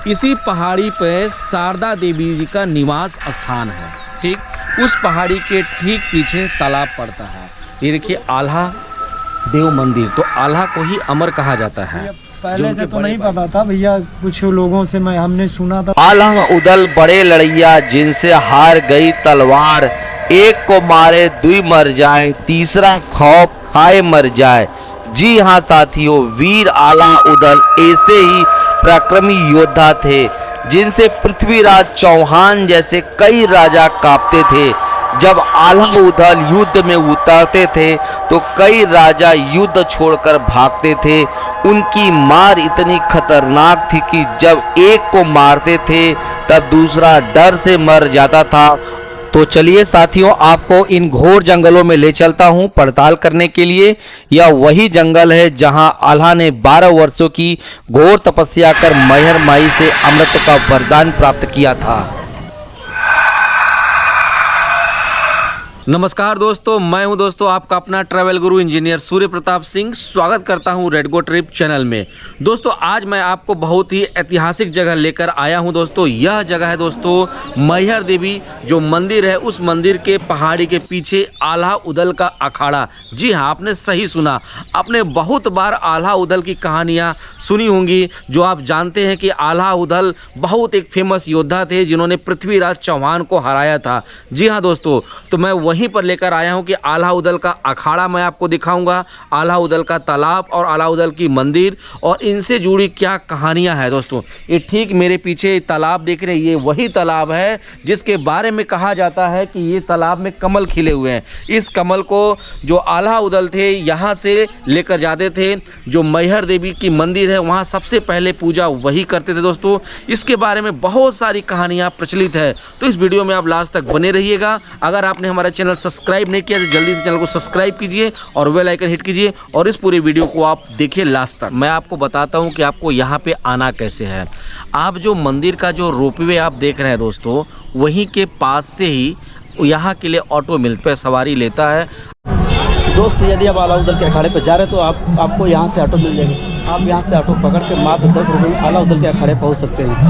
इसी पहाड़ी पे शारदा देवी जी का निवास स्थान है। ठीक उस पहाड़ी के ठीक पीछे तालाब पड़ता है। ये देखिए आल्हा देव मंदिर, तो आल्हा को ही अमर कहा जाता है। पहले से तो नहीं पता था भैया, कुछ लोगों से हमने सुना था। आल्हा उदल बड़े लड़ैया जिनसे हार गई तलवार, एक को मारे दुई मर जाए, तीसरा खौफ खाए मर जाए। जी हाँ साथियों, वीर आल्हा उदल ऐसे ही पराक्रमी योद्धा थे जिनसे पृथ्वीराज चौहान जैसे कई राजा कांपते थे। जब आल्हा उदल युद्ध में उतरते थे तो कई राजा युद्ध छोड़कर भागते थे। उनकी मार इतनी खतरनाक थी कि जब एक को मारते थे तब दूसरा डर से मर जाता था। तो चलिए साथियों, आपको इन घोर जंगलों में ले चलता हूं पड़ताल करने के लिए। यह वही जंगल है जहां आल्हा ने 12 वर्षों की घोर तपस्या कर मैहर माई से अमृत का वरदान प्राप्त किया था। नमस्कार दोस्तों, मैं हूं दोस्तों आपका अपना ट्रैवल गुरु इंजीनियर सूर्य प्रताप सिंह। स्वागत करता हूं रेड गो ट्रिप चैनल में। दोस्तों आज मैं आपको बहुत ही ऐतिहासिक जगह लेकर आया हूं। दोस्तों यह जगह है दोस्तों मैहर देवी जो मंदिर है, उस मंदिर के पहाड़ी के पीछे आल्हा उदल का अखाड़ा। जी हाँ, आपने सही सुना। आपने बहुत बार आल्हा उदल की कहानियाँ सुनी होंगी, जो आप जानते हैं कि आल्हा उदल बहुत एक फेमस योद्धा थे जिन्होंने पृथ्वीराज चौहान को हराया था। जी हाँ दोस्तों, तो मैं वहीं पर लेकर आया हूं कि आल्हा उदल का अखाड़ा मैं आपको दिखाऊंगा, आल्हा उदल का तालाब और आल्हा उदल की मंदिर और इनसे जुड़ी क्या कहानियां हैं। दोस्तों ये ठीक मेरे पीछे तालाब देख रहे हैं, ये वही तालाब है जिसके बारे में कहा जाता है कि ये तालाब में कमल खिले हुए हैं। इस कमल को जो आल्हा उदल थे यहाँ से लेकर जाते थे, जो मैहर देवी की मंदिर है वहाँ सबसे पहले पूजा वही करते थे। दोस्तों इसके बारे में बहुत सारी कहानियाँ प्रचलित है, तो इस वीडियो में आप लास्ट तक बने रहिएगा। अगर आपने हमारा चैनल सब्सक्राइब नहीं किया तो जल्दी से चैनल को सब्सक्राइब कीजिए और बेल आइकन हिट कीजिए और इस पूरे वीडियो को आप देखिए लास्ट तक। मैं आपको बताता हूं कि आपको यहां पे आना कैसे है। आप जो मंदिर का जो रोपवे आप देख रहे हैं दोस्तों, वहीं के पास से ही यहां के लिए ऑटो मिलता है, सवारी लेता है। दोस्त यदि आप आल्हा उदल के अखाड़े पर जा रहे हैं तो आपको यहाँ से ऑटो मिल जाएगा। आप यहाँ से ऑटो पकड़ के मात्र 10 रुपये में आल्हा उदल के अखाड़े पहुँच सकते हैं।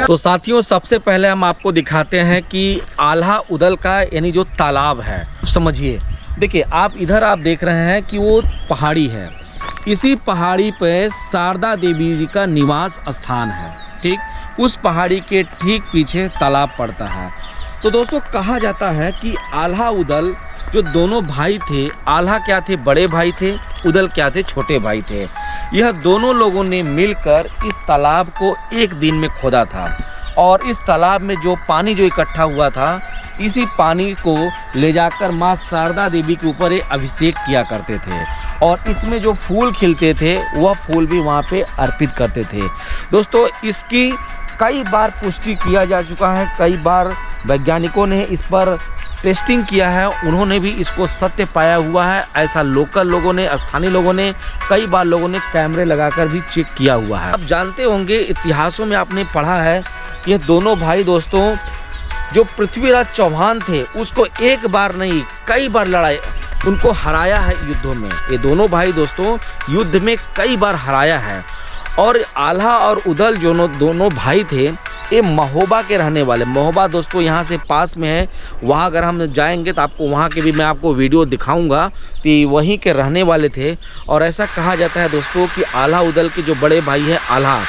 तो साथियों सबसे पहले हम आपको दिखाते हैं कि आल्हा उदल का यानी जो तालाब है, समझिए। देखिए आप इधर आप देख रहे हैं कि वो पहाड़ी है, इसी पहाड़ी पे शारदा देवी जी का निवास स्थान है। ठीक उस पहाड़ी के ठीक पीछे तालाब पड़ता है। तो दोस्तों कहा जाता है कि आल्हा उदल जो दोनों भाई थे, आल्हा क्या थे, बड़े भाई थे, उदल क्या थे, छोटे भाई थे। यह दोनों लोगों ने मिलकर इस तालाब को एक दिन में खोदा था और इस तालाब में जो पानी जो इकट्ठा हुआ था, इसी पानी को ले जाकर माँ शारदा देवी के ऊपर अभिषेक किया करते थे और इसमें जो फूल खिलते थे वह फूल भी वहाँ पे अर्पित करते थे। दोस्तों इसकी कई बार पुष्टि किया जा चुका है, कई बार वैज्ञानिकों ने इस पर टेस्टिंग किया है, उन्होंने भी इसको सत्य पाया हुआ है। ऐसा लोकल लोगों ने, स्थानीय लोगों ने, कई बार लोगों ने कैमरे लगाकर भी चेक किया हुआ है। आप जानते होंगे इतिहासों में आपने पढ़ा है कि ये दोनों भाई दोस्तों जो पृथ्वीराज चौहान थे उसको एक बार नहीं कई बार लड़ाई, उनको हराया है युद्धों में। ये दोनों भाई दोस्तों युद्ध में कई बार हराया है। और आल्हा और उदल जो दोनों भाई थे ये महोबा के रहने वाले, महोबा दोस्तों यहाँ से पास में है। वहाँ अगर हम जाएंगे तो आपको वहाँ के भी मैं आपको वीडियो दिखाऊंगा कि वहीं के रहने वाले थे। और ऐसा कहा जाता है दोस्तों कि आल्हा उदल के जो बड़े भाई हैं आल्हा,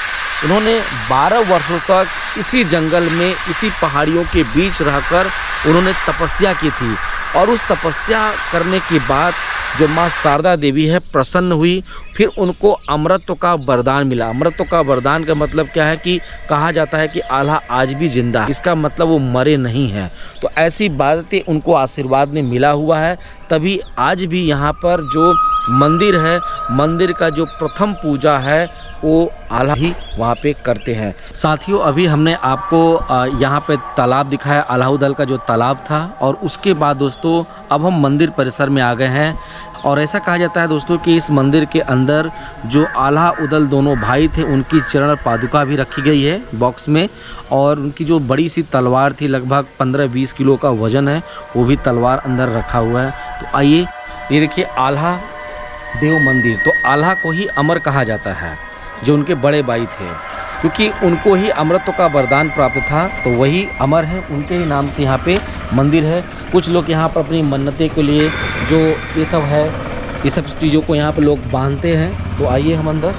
उन्होंने 12 वर्षों तक इसी जंगल में, इसी पहाड़ियों के बीच रहकर उन्होंने तपस्या की थी। और उस तपस्या करने के बाद जो माँ शारदा देवी है प्रसन्न हुई, फिर उनको अमृत का वरदान मिला। अमृत का वरदान का मतलब क्या है कि कहा जाता है कि आल्हा आज भी जिंदा है, इसका मतलब वो मरे नहीं हैं। तो ऐसी बातें उनको आशीर्वाद में मिला हुआ है, तभी आज भी यहाँ पर जो मंदिर है, मंदिर का जो प्रथम पूजा है वो आल्हा ही वहाँ पे करते हैं। साथियों अभी हमने आपको यहाँ पे तालाब दिखाया, आल्हा उदल का जो तालाब था, और उसके बाद दोस्तों अब हम मंदिर परिसर में आ गए हैं। और ऐसा कहा जाता है दोस्तों कि इस मंदिर के अंदर जो आल्हा उदल दोनों भाई थे उनकी चरण पादुका भी रखी गई है बॉक्स में, और उनकी जो बड़ी सी तलवार थी, लगभग 15-20 किलो का वजन है, वो भी तलवार अंदर रखा हुआ है। तो आइए ये देखिए आल्हा देव मंदिर, तो आल्हा को ही अमर कहा जाता है। जो उनके बड़े भाई थे, क्योंकि उनको ही अमरत्व का वरदान प्राप्त था, तो वही अमर है, उनके ही नाम से यहाँ पे मंदिर है। कुछ लोग यहाँ पर अपनी मन्नतें के लिए जो ये सब है, ये सब चीज़ों को यहाँ पे लोग बांधते हैं। तो आइए हम अंदर।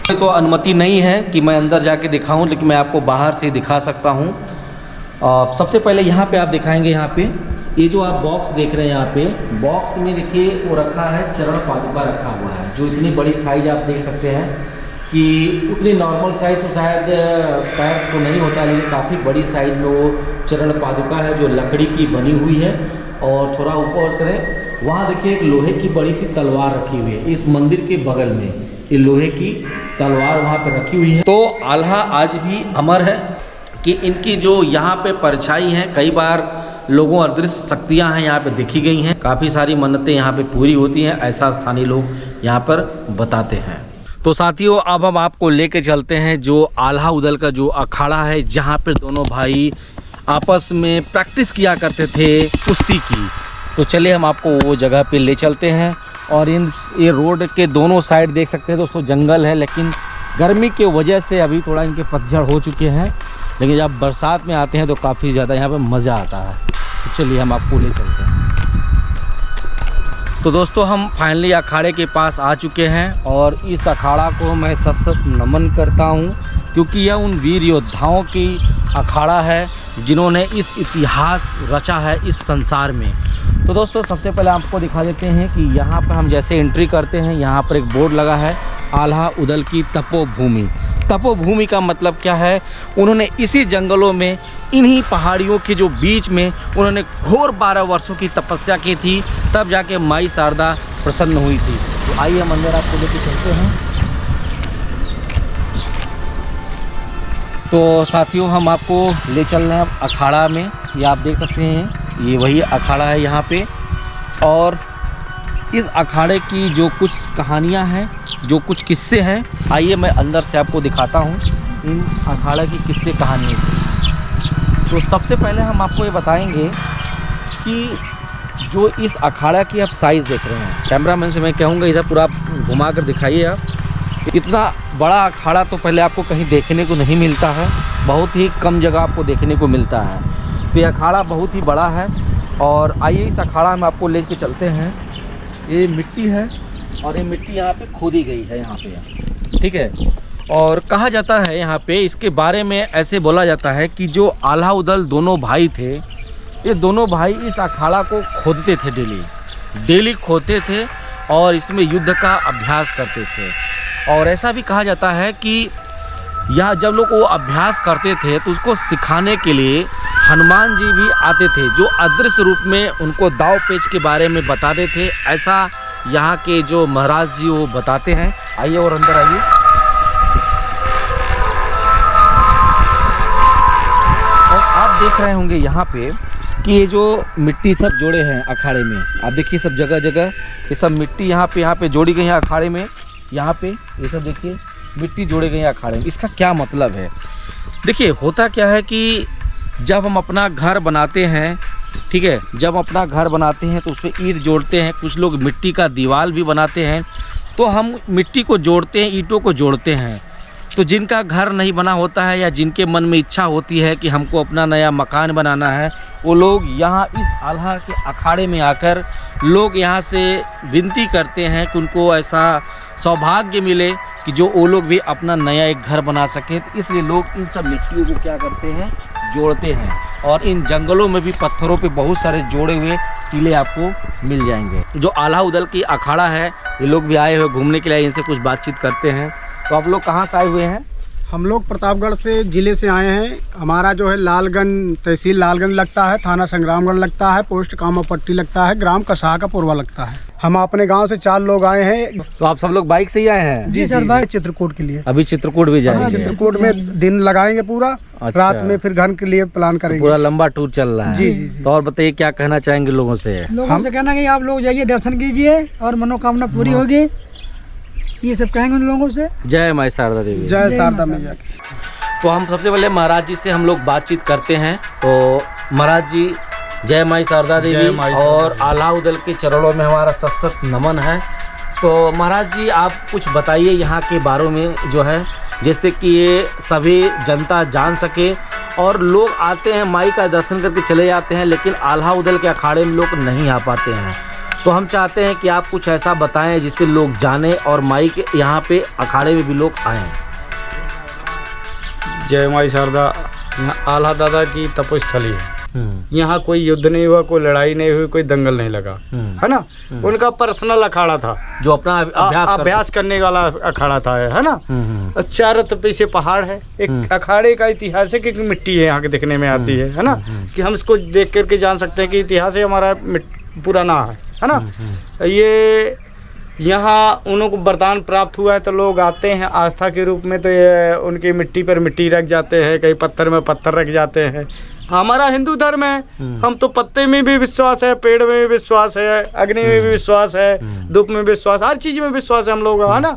तो अनुमति नहीं है कि मैं अंदर जाके दिखाऊं, लेकिन मैं आपको बाहर से दिखा सकता हूं। सबसे पहले यहाँ पे आप दिखाएंगे, यहाँ पे ये जो आप बॉक्स देख रहे हैं, यहाँ पे बॉक्स में देखिए वो रखा है चरण पादुका रखा हुआ है, जो इतनी बड़ी साइज आप देख सकते हैं कि उतनी नॉर्मल साइज़ तो शायद पैक तो नहीं होता, लेकिन काफ़ी बड़ी साइज़ में वो चरण पादुका है जो लकड़ी की बनी हुई है। और थोड़ा ऊपर करें, वहाँ देखिए एक लोहे की बड़ी सी तलवार रखी हुई है। इस मंदिर के बगल में ये लोहे की तलवार वहाँ पर रखी हुई है। तो आल्हा आज भी अमर है कि इनकी जो यहाँ पे परछाई हैं, कई बार लोगों अदृश्य शक्तियाँ हैं यहाँ पे देखी गई हैं। काफ़ी सारी मन्नतें यहाँ पे पूरी होती हैं, ऐसा स्थानीय लोग यहाँ पर बताते हैं। तो साथियों, अब हम आपको लेके चलते हैं जो आल्हा उदल का जो अखाड़ा है, जहाँ पर दोनों भाई आपस में प्रैक्टिस किया करते थे कुश्ती की। तो चलिए हम आपको वो जगह पे ले चलते हैं। और ये रोड के दोनों साइड देख सकते हैं दोस्तों जंगल है, लेकिन गर्मी के वजह से अभी थोड़ा इनके पतझड़ हो चुके हैं, लेकिन जब बरसात में आते हैं तो काफ़ी ज़्यादा यहाँ पे मज़ा आता है। तो चलिए हम आपको ले चलते हैं। तो दोस्तों, हम फाइनली अखाड़े के पास आ चुके हैं और इस अखाड़ा को मैं सशक्त नमन करता हूँ, क्योंकि यह उन वीर योद्धाओं की अखाड़ा है जिन्होंने इस इतिहास रचा है इस संसार में। तो दोस्तों, सबसे पहले आपको दिखा देते हैं कि यहाँ पर हम जैसे एंट्री करते हैं, यहाँ पर एक बोर्ड लगा है आल्हा उदल की तपोभूमि। तपोभूमि का मतलब क्या है? उन्होंने इसी जंगलों में, इन्हीं पहाड़ियों के जो बीच में उन्होंने घोर 12 वर्षों की तपस्या की थी, तब जाके माई शारदा प्रसन्न हुई थी। तो आइए हम अंदर आपको लेके चलते हैं। तो साथियों, हम आपको ले चल रहे हैं अखाड़ा में। ये आप देख सकते हैं, ये वही अखाड़ा है यहाँ पे। और इस अखाड़े की जो कुछ कहानियाँ हैं, जो कुछ किस्से हैं, आइए मैं अंदर से आपको दिखाता हूँ इन अखाड़ा की किस्से कहानियों की। तो सबसे पहले हम आपको ये बताएंगे कि जो इस अखाड़ा की आप साइज़ देख रहे हैं, कैमरामैन से मैं कहूँगा इधर पूरा घुमा कर दिखाइए आप। इतना बड़ा अखाड़ा तो पहले आपको कहीं देखने को नहीं मिलता है, बहुत ही कम जगह आपको देखने को मिलता है। तो ये अखाड़ा बहुत ही बड़ा है। और आइए इस अखाड़ा में आपको ले चलते हैं। ये मिट्टी है और ये मिट्टी यहाँ पे खोदी गई है यहाँ पे, ठीक है। और कहा जाता है यहाँ पे, इसके बारे में ऐसे बोला जाता है कि जो आल्हा उदल दोनों भाई थे, ये दोनों भाई इस अखाड़ा को खोदते थे, डेली खोदते थे और इसमें युद्ध का अभ्यास करते थे। और ऐसा भी कहा जाता है कि यहाँ जब लोग वो अभ्यास करते थे तो उसको सिखाने के लिए हनुमान जी भी आते थे, जो अदृश्य रूप में उनको दाव पेच के बारे में बताते थे। ऐसा यहाँ के जो महाराज जी वो बताते हैं। आइए और अंदर आइए। और आप देख रहे होंगे यहाँ पे कि ये जो मिट्टी सब जोड़े हैं अखाड़े में, आप देखिए सब जगह जगह ये सब मिट्टी यहाँ पे जोड़ी गई है अखाड़े में। यहाँ पे ये सब देखिए मिट्टी जोड़े गई है अखाड़े में। इसका क्या मतलब है? देखिए, होता क्या है कि जब हम अपना घर बनाते हैं, ठीक है, जब अपना घर बनाते हैं तो उसमें ईंट जोड़ते हैं, कुछ लोग मिट्टी का दीवार भी बनाते हैं। तो हम मिट्टी को जोड़ते हैं, ईंटों को जोड़ते हैं। तो जिनका घर नहीं बना होता है या जिनके मन में इच्छा होती है कि हमको अपना नया मकान बनाना है, वो लोग यहाँ इस आल्हा के अखाड़े में आकर लोग यहाँ से विनती करते हैं कि उनको ऐसा सौभाग्य मिले कि जो वो लोग भी अपना नया एक घर बना सकें। तो इसलिए लोग इन सब मिट्टियों को क्या करते हैं, जोड़ते हैं। और इन जंगलों में भी पत्थरों पे बहुत सारे जोड़े हुए टीले आपको मिल जाएंगे। जो आल्हा उदल की अखाड़ा है, ये लोग भी आए हुए घूमने के लिए, इनसे कुछ बातचीत करते हैं। तो आप लोग कहाँ से आए हुए हैं? हम लोग प्रतापगढ़ से ज़िले से आए हैं। हमारा जो है लालगंज, तहसील लालगंज लगता है, थाना संग्रामगढ़ लगता है, पोस्ट कामापट्टी लगता है, ग्राम कसाहा का पुरवा लगता है। हम अपने गांव से 4 लोग आए हैं। तो आप सब लोग बाइक से ही आए हैं? जी सर, बाइक चित्रकूट के लिए। अभी चित्रकूट भी जाएंगे? चित्रकूट में दिन लगाएंगे पूरा। अच्छा। रात में फिर घर के लिए प्लान करेंगे। पूरा लंबा टूर चल रहा है। जी जी जी। तो और बताइए, क्या कहना चाहेंगे लोगों से? लोगों से कहना कि आप लोग जाइए, दर्शन कीजिए और मनोकामना पूरी होगी, ये सब कहेंगे उन लोगों से। जय माई शारदा देवी। जय शारदा मैया। तो हम सबसे पहले महाराज जी से हम लोग बातचीत करते हैं। तो महाराज जी, जय माई शारदा जय देवी माई शारदा और देवी। आल्हा उदल के चरणों में हमारा सत नमन है। तो महाराज जी आप कुछ बताइए यहाँ के बारे में जो है, जैसे कि ये सभी जनता जान सके और लोग आते हैं माई का दर्शन करके चले जाते हैं, लेकिन आल्हा उदल के अखाड़े में लोग नहीं आ पाते हैं। तो हम चाहते हैं कि आप कुछ ऐसा बताएं जिससे लोग जाने और माई के यहाँ पे अखाड़े में भी लोग आएँ। जय माई शारदा। यहाँ आल्हा दादा की तपोस्थली है। यहाँ कोई युद्ध नहीं हुआ, कोई लड़ाई नहीं हुई, कोई दंगल नहीं लगा, है ना। उनका पर्सनल अखाड़ा था, जो अपना अभ्यास करने वाला अखाड़ा था, है ना। और चारों तरफ से पहाड़ है। एक अखाड़े का इतिहासिक एक मिट्टी है यहाँ के दिखने में आती है ना, कि हम इसको देख करके जान सकते हैं कि इतिहास ही हमारा पुराना है ना। ये यहाँ उनको वरदान प्राप्त हुआ है तो लोग आते हैं आस्था के रूप में। तो ये उनकी मिट्टी पर मिट्टी रख जाते हैं, कहीं पत्थर में पत्थर रख जाते हैं। हमारा हिंदू धर्म है, हम तो पत्ते में भी विश्वास है, पेड़ में भी विश्वास है, अग्नि में भी विश्वास है, धूप में विश्वास, हर चीज़ में विश्वास है हम लोग, है ना।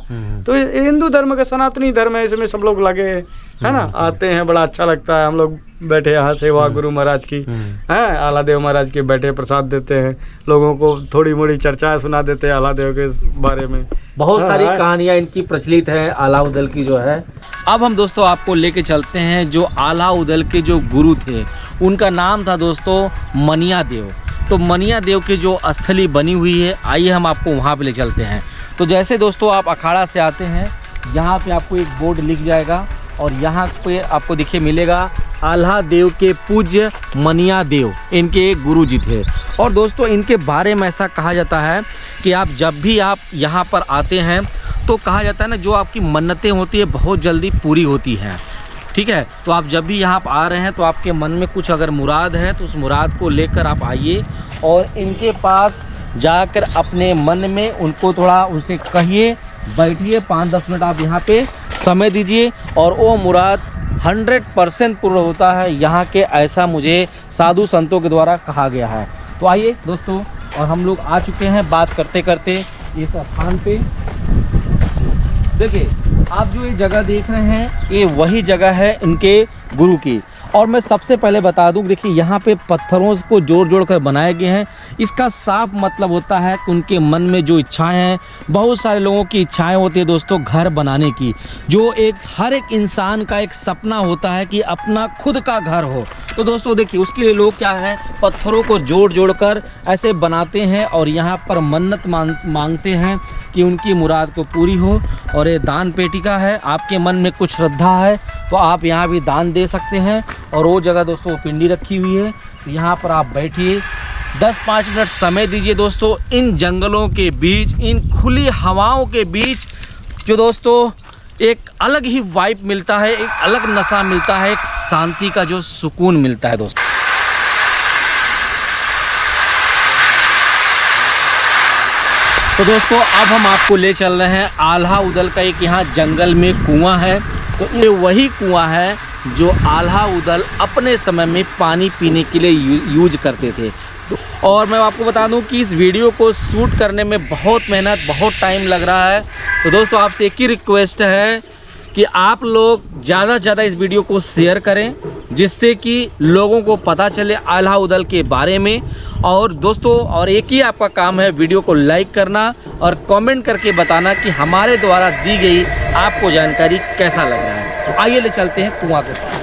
तो ये हिंदू धर्म का सनातनी धर्म है, इसमें सब लोग लगे हैं, है ना। आते हैं, बड़ा अच्छा लगता है। हम लोग बैठे यहाँ सेवा गुरु महाराज की हैं, आल्हा देव महाराज के बैठे प्रसाद देते हैं, लोगों को थोड़ी मोड़ी चर्चाएं सुना देते हैं आल्हा देव के बारे में। बहुत सारी कहानियां इनकी प्रचलित है आल्हा उदल की जो है। अब हम दोस्तों आपको लेके चलते हैं जो आल्हा उदल के जो गुरु थे, उनका नाम था दोस्तों मनिया देव। तो मनिया देव की जो स्थली बनी हुई है, आइए हम आपको वहाँ पे ले चलते हैं। तो जैसे दोस्तों आप अखाड़ा से आते हैं, यहाँ पे आपको एक बोर्ड लिख जाएगा और यहाँ पे आपको देखिए मिलेगा आल्हा देव के पूज्य मनिया देव, इनके एक गुरु जी थे। और दोस्तों इनके बारे में ऐसा कहा जाता है कि आप जब भी आप यहाँ पर आते हैं तो कहा जाता है ना, जो आपकी मन्नतें होती है बहुत जल्दी पूरी होती हैं, ठीक है। तो आप जब भी यहाँ पर आ रहे हैं तो आपके मन में कुछ अगर मुराद है तो उस मुराद को लेकर आप आइए और इनके पास जाकर अपने मन में उनको थोड़ा उनसे कहिए, बैठिए, 5-10 मिनट आप यहाँ पे समय दीजिए और वो मुराद 100% पूर्ण होता है यहाँ के, ऐसा मुझे साधु संतों के द्वारा कहा गया है। तो आइए दोस्तों, और हम लोग आ चुके हैं बात करते करते इस स्थान पे। देखिए आप जो ये जगह देख रहे हैं, ये वही जगह है इनके गुरु की। और मैं सबसे पहले बता दूं, देखिए यहाँ पे पत्थरों को जोड़ जोड़ कर बनाए गए हैं। इसका साफ मतलब होता है कि उनके मन में जो इच्छाएं हैं, बहुत सारे लोगों की इच्छाएं होती है दोस्तों घर बनाने की, जो एक हर एक इंसान का एक सपना होता है कि अपना खुद का घर हो। तो दोस्तों देखिए उसके लिए लोग क्या है, पत्थरों को जोड़ जोड़ कर ऐसे बनाते हैं और यहाँ पर मन्नत मांगते हैं कि उनकी मुराद को पूरी हो। और ये दान पेटिका है, आपके मन में कुछ श्रद्धा है तो आप यहाँ भी दान दे सकते हैं। और वो जगह दोस्तों पिंडी रखी हुई है, तो यहाँ पर आप बैठिए, 10-5 मिनट समय दीजिए दोस्तों इन जंगलों के बीच, इन खुली हवाओं के बीच, जो दोस्तों एक अलग ही वाइब मिलता है, एक अलग नशा मिलता है, एक शांति का जो सुकून मिलता है दोस्तों। तो दोस्तों अब हम आपको ले चल रहे हैं आल्हा उदल का एक यहाँ जंगल में कुआं है। तो ये वही कुआं है जो आल्हा उदल अपने समय में पानी पीने के लिए यूज करते थे। और मैं आपको बता दूं कि इस वीडियो को शूट करने में बहुत मेहनत, बहुत टाइम लग रहा है। तो दोस्तों आपसे एक ही रिक्वेस्ट है कि आप लोग ज़्यादा से ज़्यादा इस वीडियो को शेयर करें, जिससे कि लोगों को पता चले आल्हा उदल के बारे में। और दोस्तों और एक ही आपका काम है, वीडियो को लाइक करना और कमेंट करके बताना कि हमारे द्वारा दी गई आपको जानकारी कैसा लग रहा है। तो आइए ले चलते हैं कुआं के पास।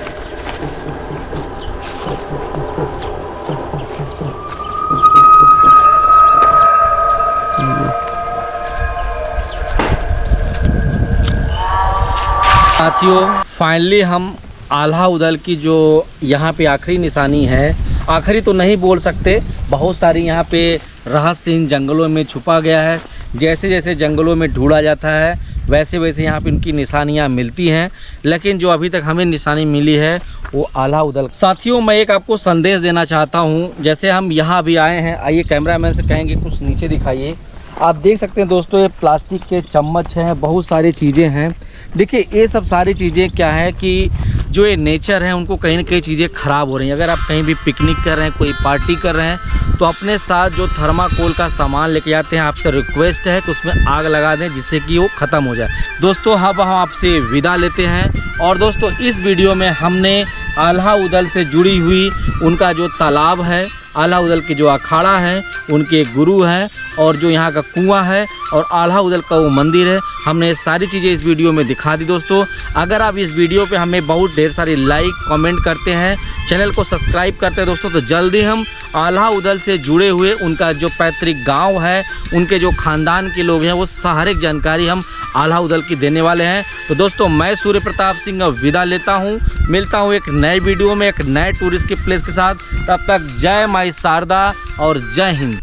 साथियों फाइनली हम आल्हा उदल की जो यहाँ पे आखिरी निशानी है, आखिरी तो नहीं बोल सकते, बहुत सारी यहाँ पे रहस्य इन जंगलों में छुपा गया है। जैसे जैसे जंगलों में ढूंढा जाता है वैसे वैसे यहाँ पे उनकी निशानियाँ मिलती हैं, लेकिन जो अभी तक हमें निशानी मिली है वो आल्हा उदल। साथियों मैं एक आपको संदेश देना चाहता हूँ, जैसे हम यहाँ भी आए हैं, आइए कैमरामैन से कहेंगे कुछ नीचे दिखाइए। आप देख सकते हैं दोस्तों ये प्लास्टिक के चम्मच हैं, बहुत सारी चीज़ें हैं। देखिए ये सब सारी चीज़ें क्या है कि जो ये नेचर है उनको कहीं ना कहीं चीज़ें ख़राब हो रही हैं। अगर आप कहीं भी पिकनिक कर रहे हैं, कोई पार्टी कर रहे हैं, तो अपने साथ जो थर्माकोल का सामान लेके जाते हैं, आपसे रिक्वेस्ट है कि उसमें आग लगा दें जिससे कि वो ख़त्म हो जाए। दोस्तों अब हम आपसे विदा लेते हैं। और दोस्तों इस वीडियो में हमने आल्हा उदल से जुड़ी हुई उनका जो तालाब है, आल्हा उदल के जो अखाड़ा है उनके गुरु हैं और जो यहाँ का कुआं है और आल्हा उदल का वो मंदिर है। हमने सारी चीज़ें इस वीडियो में दिखा दी दोस्तों। अगर आप इस वीडियो पे हमें बहुत ढेर सारी लाइक कमेंट करते हैं, चैनल को सब्सक्राइब करते हैं दोस्तों, तो जल्दी हम आल्हा उदल से जुड़े हुए उनका जो पैतृक गांव है, उनके जो खानदान के लोग हैं, वो सारी जानकारी हम आल्हा उदल की देने वाले हैं। तो दोस्तों मैं सूर्य प्रताप सिंह विदा लेता हूँ, मिलता हूँ एक नए वीडियो में एक नए टूरिस्ट के प्लेस के साथ। तब तक जय माई शारदा और जय हिंद।